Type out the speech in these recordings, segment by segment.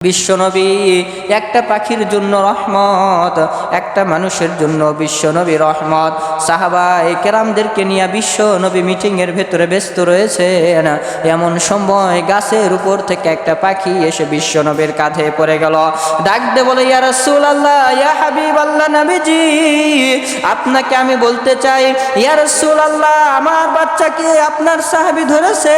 বিশ্বনবী একটা পাখির জন্য রহমত, একটা মানুষের জন্য বিশ্বনবী রহমত। সাহাবায়ে কেরামদেরকে নিয়ে বিশ্বনবী মিটিংয়ের ভেতরে ব্যস্ত রয়েছেন। এমন সময় গাছের উপর থেকে একটা পাখি এসে বিশ্বনবীর কাঁধে পড়ে গেল। ডাক দে বলে, ইয়া রাসূলুল্লাহ, ইয়া হাবিবাল্লাহ, নবীজি আপনাকে আমি বলতে চাই, ইয়া রাসূলুল্লাহ আমার বাচ্চাকে আপনার সাহাবী ধরেছে,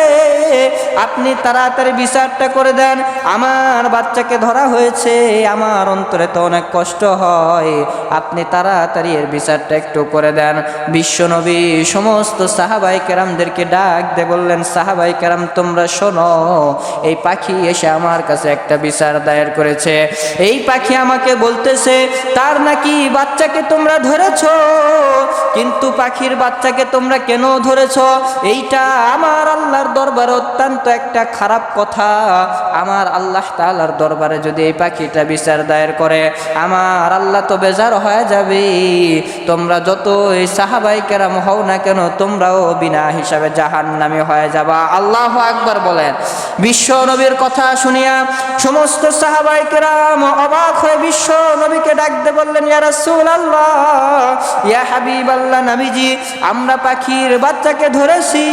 আপনি তাড়াতাড়ি বিচারটা করে দেন। আমার বাচ্চাকে ধরা হয়েছে, আমার অন্তরে তো অনেক কষ্ট হয়, আপনি তাড়াতাড়ি এর বিচারটা একটু করে দেন। বিশ্বনবী সমস্ত সাহাবায়ে কেরামদেরকে ডাক দিয়ে বললেন, সাহাবায়ে কেরাম তোমরা শোনো, এই পাখি এসে আমার কাছে একটা বিচার দায়ের করেছে। এই পাখি আমাকে বলতেছে তার নাকি বাচ্চাকে তোমরা ধরেছ, কিন্তু পাখির বাচ্চাকে তোমরা কেন ধরেছ? এইটা আমার আল্লাহর দরবারে অত্যন্ত একটা খারাপ কথা। আমার আল্লাহ তাআলার দরবারে যদি এই পাখিটা বিচার দায়ের করে, আমার আল্লাহ তো বেজার হয়ে যাবে। তোমরা যতই সাহাবায়ে কেরাম হও না কেন, তোমরাও বিনা হিসাবে জাহান্নামী হয়ে যাবা। আল্লাহু আকবার বলেন। বিশ্ব নবীর কথা শুনিয়া সমস্ত সাহাবায়ে কেরাম অবাক হয়ে বিশ্ব নবীকে ডাক দিয়ে বললেন, ইয়া রাসূলুল্লাহ, ইয়া হাবিবাল্লাহ, নবীজি আমরা পাখির বাচ্চাকে ধরেছি,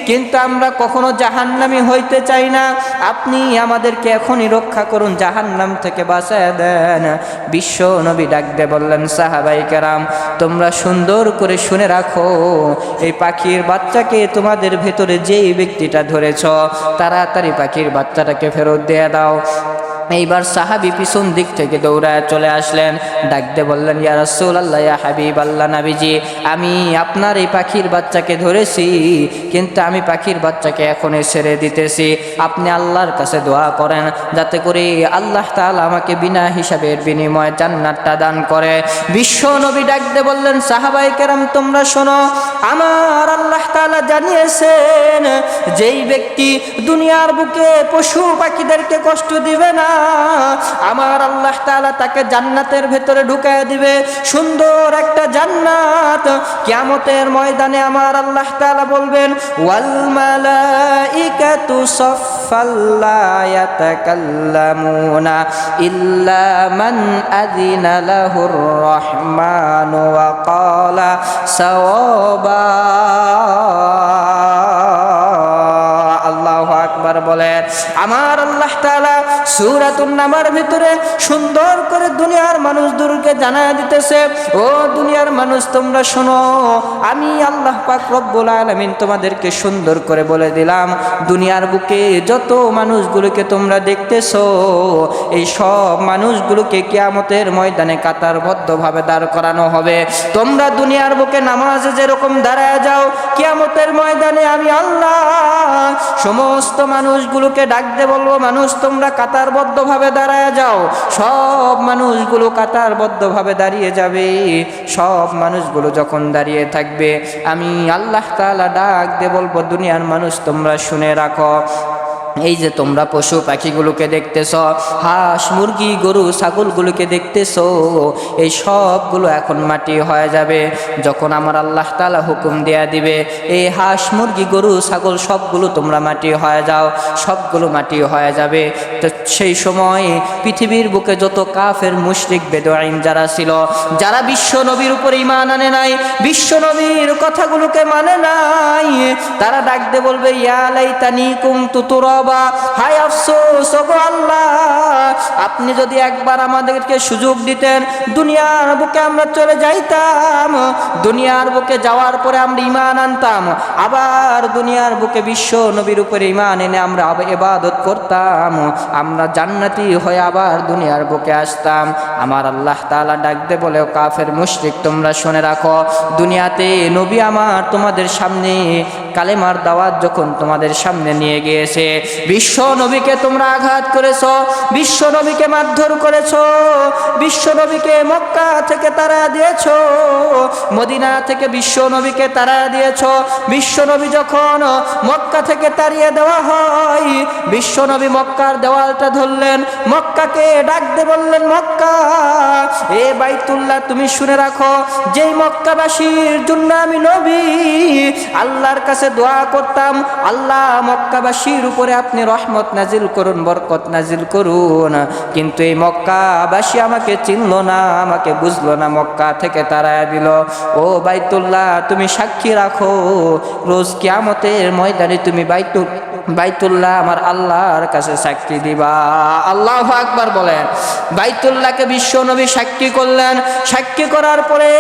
কিন্তু আমরা কখনো জাহান্নামী হইতে চাই না, আপনি আমাদেরকে এখনই রক্ষা করুন, জাহান্নাম থেকে বাঁচায় দেন। বিশ্ব নবী ডাক দিয়ে বললেন, সাহাবায়ে কেরাম তোমরা সুন্দর করে শুনে রাখো, এই পাখির বাচ্চাকে তোমাদের ভেতরে যেই ব্যক্তিটা ধরেছ, তাড়াতাড়ি পাখির বাচ্চাটাকে ফেরত দিয়ে দাও। এইবার সাহাবী পিছন দিক থেকে দৌড়ায় চলে আসলেন, ডাক দিয়ে বললেন, ইয়া রাসূলুল্লাহ, ইয়া হাবিবাল্লাহ, নবীজি আমি আপনার এই পাখির বাচ্চাকে ধরেছি, কিন্তু আমি পাখির বাচ্চাকে এখনই ছেড়ে দিতেছি, আপনি আল্লাহর কাছে দোয়া করেন যাতে করে আল্লাহ তাআলা আমাকে বিনা হিসাবের বিনিময়ে জান্নাতটা দান করে। বিশ্ব নবী ডাক দিয়ে বললেন, সাহাবায়ে কেরাম তোমরা শোনো, আমার আল্লাহ তাআলা জানিয়েছেন যেই ব্যক্তি দুনিয়ার বুকে পশু পাখিদেরকে কষ্ট দিবে না, আমার আল্লাহ তাআলা তাকে জান্নাতের ভেতরে ঢুকায় দিবে, সুন্দর একটা জান্নাত। কিয়ামতের ময়দানে আমার আল্লাহ তাআলা বলবেন, ওয়াল মালাইকাতু সাফফাল লা ইয়াতাকাল্লামুনা ইল্লা মান আযিনা লাহুর রহমানু ওয়া ক্বালা সাওয়াবা। আল্লাহু আকবার বলেন। আমার আল্লাহ তাআলা সূরাতুন নামার ভিতরে সুন্দর করে দুনিয়ার মানুষদেরকে জানায় দিতেছে, ও দুনিয়ার মানুষ তোমরা শোনো, আমি আল্লাহ পাক রব্বুল আলামিন তোমাদেরকে সুন্দর করে বলে দিলাম, দুনিয়ার বুকে যত মানুষগুলোকে তোমরা দেখতেছো, এই সব মানুষগুলোকে কিয়ামতের ময়দানে কাতারবদ্ধভাবে দাঁড় করানো হবে। তোমরা দুনিয়ার বুকে নামাজে যেরকম দাঁড়ায় যাও, কিয়ামতের ময়দানে আমি আল্লাহ সমস্ত মানুষগুলোকে ডাক দিয়ে বলবো, মানুষ তোমরা কাতারবদ্ধভাবে দাঁড়ায় যাও। সব মানুষগুলো কাতারবদ্ধভাবে দাঁড়িয়ে যাবে। সব মানুষগুলো যখন দাঁড়িয়ে থাকবে, আমি আল্লাহ তাআলা ডাক দিয়ে বলবো, দুনিয়ার মানুষ তোমরা শুনে রাখো, এই যে তোমরা পশু পাখিগুলোকে দেখতেছ, হাঁস মুরগি গরু ছাগলগুলোকে দেখতেছ, এই সবগুলো এখন মাটি হয়ে যাবে। যখন আমার আল্লাহ তাআলা হুকুম দেয়া দিবে, এই হাঁস মুরগি গরু ছাগল সবগুলো তোমরা মাটি হয়ে যাও, সবগুলো মাটি হয়ে যাবে। তো সেই সময় পৃথিবীর বুকে যত কাফের মুশরিক বেদুইন যারা ছিল, যারা বিশ্ব নবীর উপর ঈমান আনে নাই, বিশ্ব নবীর কথাগুলোকে মানে নাই, তারা ডাক দিয়ে বলবে, ইয়া লাইতানি কুনতু তুরাবা, হায় আফসোস ওগো আল্লাহ, আপনি যদি একবার আমাদেরকে সুযোগ দিতেন, দুনিয়ার বুকে আমরা চলে যাইতাম, দুনিয়ার বুকে যাওয়ার পরে আমরা ঈমান আনতাম, আবার দুনিয়ার বুকে বিশ্ব নবীর উপরে ঈমান এনে আমরা ইবাদত করতাম, আমরা জান্নাতি হয়ে আবার দুনিয়ার বুকে আসতাম। আমার আল্লাহ তাআলা ডাক দিয়ে বলে, কাফের মুশরিক তোমরা শুনে রাখো, দুনিয়াতে নবী আমার তোমাদের সামনে কালেমার দাওয়াত যখন তোমাদের সামনে নিয়ে গিয়েছে, বিশ্ব নবীকে তোমরা আঘাত করেছ, বিশ্ব নবী নবীকে মারধর করেছো, বিশ্ব নবীকে মক্কা থেকে তাড়া দিয়েছো, মদিনা থেকে বিশ্ব নবীকে তাড়া দিয়েছো। বিশ্ব নবী যখন মক্কা থেকে তাড়িয়ে দেওয়া হয়, বিশ্ব নবী মক্কার দেওয়ালটা ধরলেন, মক্কাকে ডাক দিয়ে বললেন, মক্কা এ বাইতুল্লাহ তুমি শুনে রাখো, যেই মক্কাবাসীর জন্য আমি নবী আল্লাহর কাছে দোয়া করতাম, আল্লাহ মক্কাবাসীর উপরে আপনি রহমত নাজিল করুন, বরকত নাজিল করুন, কিন্তু এই মক্কাবাসী আমাকে চিনলো না, আমাকে বুঝলো না, মক্কা থেকে তাড়ায় দিল। ও বাইতুল্লাহ তুমি সাক্ষী রাখো, রোজ কিয়ামতের ময়দানে তুমি বাইতুল্লাহ আমার আল্লাহর কাছে সাক্ষী দিবা। আল্লাহু আকবার বলেন। বাইতুল্লাহকে বিশ্ব নবী সাক্ষী করলেন। সাক্ষী করার পরে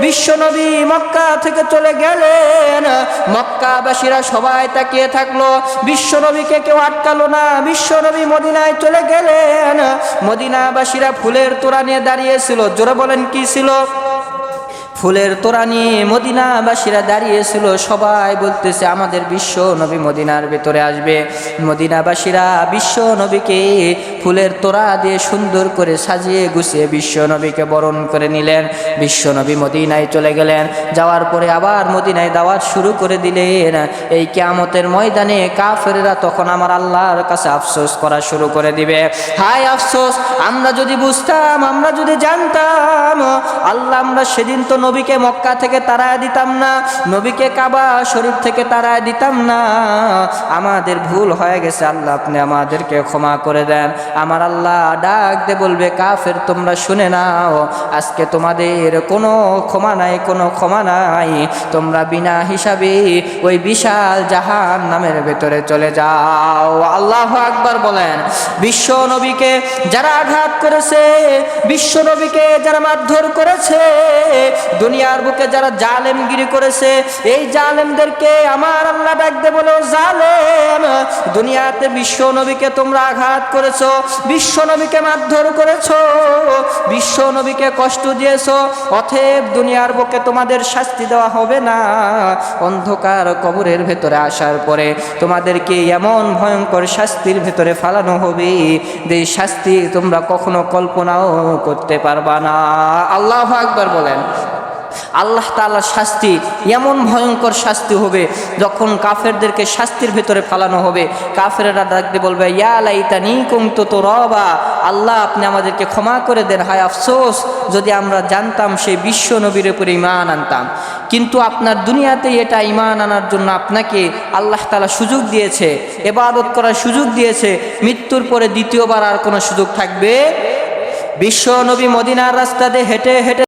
বিশ্ব নবী মক্কা থেকে চলে গেলেন। মক্কাবাসীরা সবাই তাকিয়ে থাকলো, বিশ্ব নবীকে কেউ আটকালো না। বিশ্ব নবী মদিনায় চলে গেলেন। মদিনাবাসীরা ফুলের তোড়া নিয়ে দাঁড়িয়েছিল। জোরে বলেন কি ছিল? ফুলের তোড়া নিয়ে মদিনাবাসীরা দাঁড়িয়েছিল। সবাই বলতেছে আমাদের বিশ্ব নবী মদিনার ভেতরে আসবে। মদিনাবাসীরা বিশ্ব নবীকে ফুলের তোড়া দিয়ে সুন্দর করে সাজিয়ে গুছিয়ে বিশ্ব নবীকে বরণ করে নিলেন। বিশ্ব নবী মদিনায় চলে গেলেন। যাওয়ার পরে আবার মদিনায় দাওয়াত শুরু করে দিলেন। এই কিয়ামতের ময়দানে কাফেররা তখন আমার আল্লাহর কাছে আফসোস করা শুরু করে দিবে। হায় আফসোস, আমরা যদি বুঝতাম, আমরা যদি জানতাম, আল্লাহ আমরা সেদিন তো নবীকে মক্কা থেকে তাড়ায় দিতাম না, নবীকে কাবা শরীফ থেকে তাড়ায় দিতাম না। আমাদের ভুল হয়ে গেছে, আল্লাহ আপনি আমাদেরকে ক্ষমা করে দেন। আমার আল্লাহ ডাক দে বলবে, কাফের তোমরা শুনে নাও, আজকে তোমাদের কোনো ক্ষমা নাই, কোনো ক্ষমা নাই। তোমরা বিনা হিসাবে ওই বিশাল জাহান নামের ভেতরে চলে যাও। আল্লাহু আকবার বলেন। বিশ্ব নবীকে যারা আঘাত করেছে, বিশ্ব নবীকে যারা মারধর করেছে, দুনিয়ার বুকে যারা জালেমগিরি করেছে, এই জালেমদেরকে আমার আল্লাহ ডাকতে বলে, জালেম দুনিয়াতে বিশ্ব নবীকে তোমরা আঘাত করেছো, বিশ্ব নবীকে মারধর করেছো, বিশ্ব নবীকে কষ্ট দিয়েছো, অতএব দুনিয়ার বুকে তোমাদের শাস্তি দেওয়া হবে না। অন্ধকার কবরের ভেতরে আসার পরে তোমাদেরকে এমন ভয়ঙ্কর শাস্তির ভেতরে ফালানো হবে যে শাস্তি তোমরা কখনো কল্পনাও করতে পারবা না। আল্লাহু আকবার বলেন। আল্লাহ তাআলার শাস্তি এমন ভয়ঙ্কর শাস্তি হবে, যখন কাফেরদেরকে শাস্তির ভেতরে ফালানো হবে, কাফেররা ডাকতে বলবে, ইয়া লাইতানি কুনতু তুরাবা, আল্লাহ আপনি আমাদেরকে ক্ষমা করে দেন। হায় আফসোস, যদি আমরা জানতাম সেই বিশ্ব নবীর উপরে ঈমান আনতাম। কিন্তু আপনার দুনিয়াতে এটা ঈমান আনার জন্য আপনাকে আল্লাহ তাআলা সুযোগ দিয়েছে, ইবাদত করার সুযোগ দিয়েছে। মৃত্যুর পরে দ্বিতীয়বার আর কোনো সুযোগ থাকবে? বিশ্ব নবী মদিনার রাস্তা দিয়ে হেঁটে হেঁটে